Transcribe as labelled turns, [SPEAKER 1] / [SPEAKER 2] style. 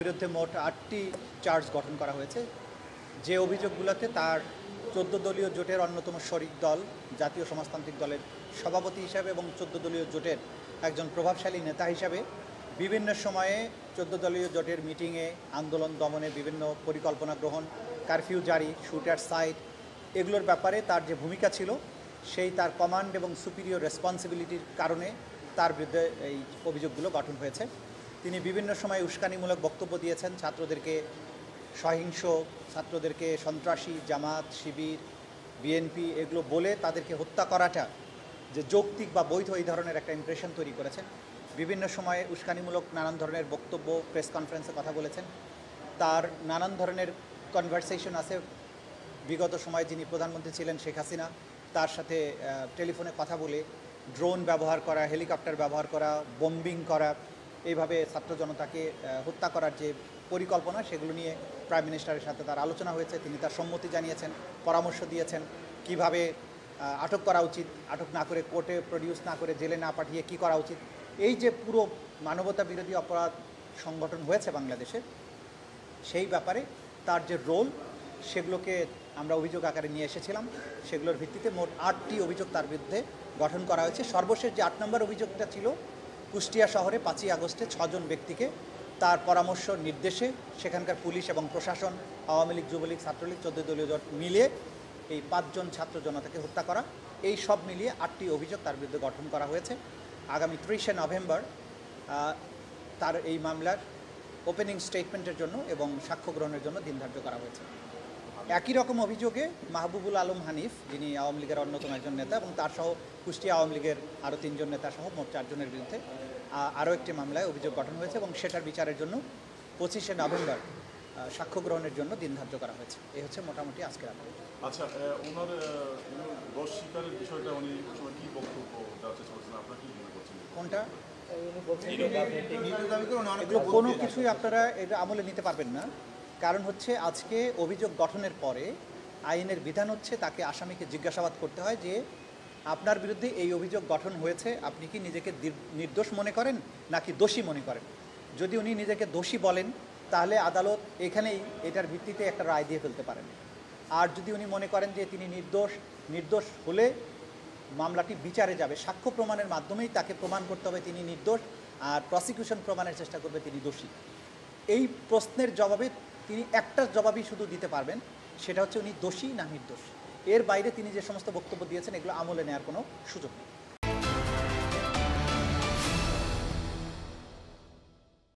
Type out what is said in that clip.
[SPEAKER 1] বিরুদ্ধে মোট ৮টি চার্জ গঠন করা হয়েছে, যে অভিযোগগুলোতে তার ১৪ দলীয় জোটের অন্যতম শরিক দল জাতীয় সমাজতান্ত্রিক দলের সভাপতি হিসাবে এবং ১৪ দলীয় জোটের একজন প্রভাবশালী নেতা হিসাবে বিভিন্ন সময়ে ১৪ দলীয় জোটের মিটিংয়ে আন্দোলন দমনে বিভিন্ন পরিকল্পনা গ্রহণ, কারফিউ জারি, শুটার সাইট, এগুলোর ব্যাপারে তার যে ভূমিকা ছিল সেই তার কমান্ড এবং সুপিরিয়র রেসপন্সিবিলিটির কারণে তার বিরুদ্ধে এই অভিযোগগুলো গঠন হয়েছে। তিনি বিভিন্ন সময় উস্কানিমূলক বক্তব্য দিয়েছেন, ছাত্রদেরকে সহিংস, ছাত্রদেরকে সন্ত্রাসী, জামাত, শিবির, বিএনপি এগুলো বলে তাদেরকে হত্যা করাটা যে যৌক্তিক বা বৈধ এই ধরনের একটা ইমপ্রেশন তৈরি করেছেন। বিভিন্ন সময়ে উস্কানিমূলক নানান ধরনের বক্তব্য, প্রেস কনফারেন্সে কথা বলেছেন। তার নানান ধরনের কনভারসেশন আছে। বিগত সময়ে যিনি প্রধানমন্ত্রী ছিলেন শেখ হাসিনা, তার সাথে টেলিফোনে কথা বলে ড্রোন ব্যবহার করা, হেলিকপ্টার ব্যবহার করা, বম্বিং করা, এইভাবে ছাত্র জনতাকে হত্যা করার যে পরিকল্পনা সেগুলো নিয়ে প্রাইম মিনিস্টারের সাথে তার আলোচনা হয়েছে। তিনি তার সম্মতি জানিয়েছেন, পরামর্শ দিয়েছেন কিভাবে আটক করা উচিত, আটক না করে কোর্টে প্রডিউস না করে জেলে না পাঠিয়ে কি করা উচিত। এই যে পুরো মানবতা বিরোধী অপরাধ সংগঠন হয়েছে বাংলাদেশে, সেই ব্যাপারে তার যে রোল সেগুলোকে আমরা অভিযোগ আকারে নিয়ে এসেছিলাম। সেগুলোর ভিত্তিতে মোট ৮টি অভিযোগ তার বিরুদ্ধে গঠন করা হয়েছে। সর্বশেষ যে ৮ নম্বর অভিযোগটা ছিল, কুষ্টিয়া শহরে ৫ই আগস্টে ৬ জন ব্যক্তিকে তার পরামর্শ নির্দেশে সেখানকার পুলিশ এবং প্রশাসন, আওয়ামী লীগ, যুবলীগ, ছাত্রলীগ, ১৪ দলীয় জোট মিলিয়ে এই ৫ জন ছাত্র জনতাকে হত্যা করা, এই সব মিলিয়ে ৮টি অভিযোগ তার বিরুদ্ধে গঠন করা হয়েছে। আগামী ৩০শে নভেম্বর তার এই মামলার ওপেনিং স্টেটমেন্টের জন্য এবং সাক্ষ্য গ্রহণের জন্য দিন ধার্য করা হয়েছে। একই রকম অভিযোগে মাহবুবুল আলম হানিফ, যিনি আওয়ামী লীগের অন্যতম একজন নেতা, এবং তার সহ কুষ্টিয়া আওয়ামী লীগের আরও ৩ জন নেতা সহ মোট ৪ জনের বিরুদ্ধে আরও একটি মামলায় অভিযোগ গঠন হয়েছে এবং সেটার বিচারের জন্য ২৫শে নভেম্বর সাক্ষ্য গ্রহণের জন্য দিন ধার্য করা হয়েছে। এই হচ্ছে মোটামুটি আজকের আপডেট।
[SPEAKER 2] আচ্ছা, ওনার দোষ স্বীকারের বিষয়টা উনি কি বক্তব্য দেওয়ার চেষ্টা করছেন, আপনারা কি মনে করছেন?
[SPEAKER 1] কোনটা? এগুলো কোনো কিছুই আপনারা এটা আমলে নিতে পারবেন না। কারণ হচ্ছে আজকে অভিযোগ গঠনের পরে আইনের বিধান হচ্ছে তাকে আসামিকে জিজ্ঞাসাবাদ করতে হয় যে আপনার বিরুদ্ধে এই অভিযোগ গঠন হয়েছে, আপনি কি নিজেকে নির্দোষ মনে করেন নাকি দোষী মনে করেন। যদি উনি নিজেকে দোষী বলেন তাহলে আদালত এখানেই এটার ভিত্তিতে একটা রায় দিয়ে ফেলতে পারেন। আর যদি উনি মনে করেন যে তিনি নির্দোষ হলে মামলাটি বিচারে যাবে, সাক্ষ্য প্রমাণের মাধ্যমেই তাকে প্রমাণ করতে হবে তিনি নির্দোষ, আর প্রসিকিউশন প্রমাণের চেষ্টা করবে তিনি দোষী। এই প্রশ্নের জবাবে তিনি একটা জবাবই শুধু দিতে পারবেন, সেটা হচ্ছে উনি দোষী না নির্দোষ। এর বাইরে তিনি যে সমস্ত বক্তব্য দিয়েছেন এগুলো আমলে নেওয়ার কোনো সুযোগ নেই।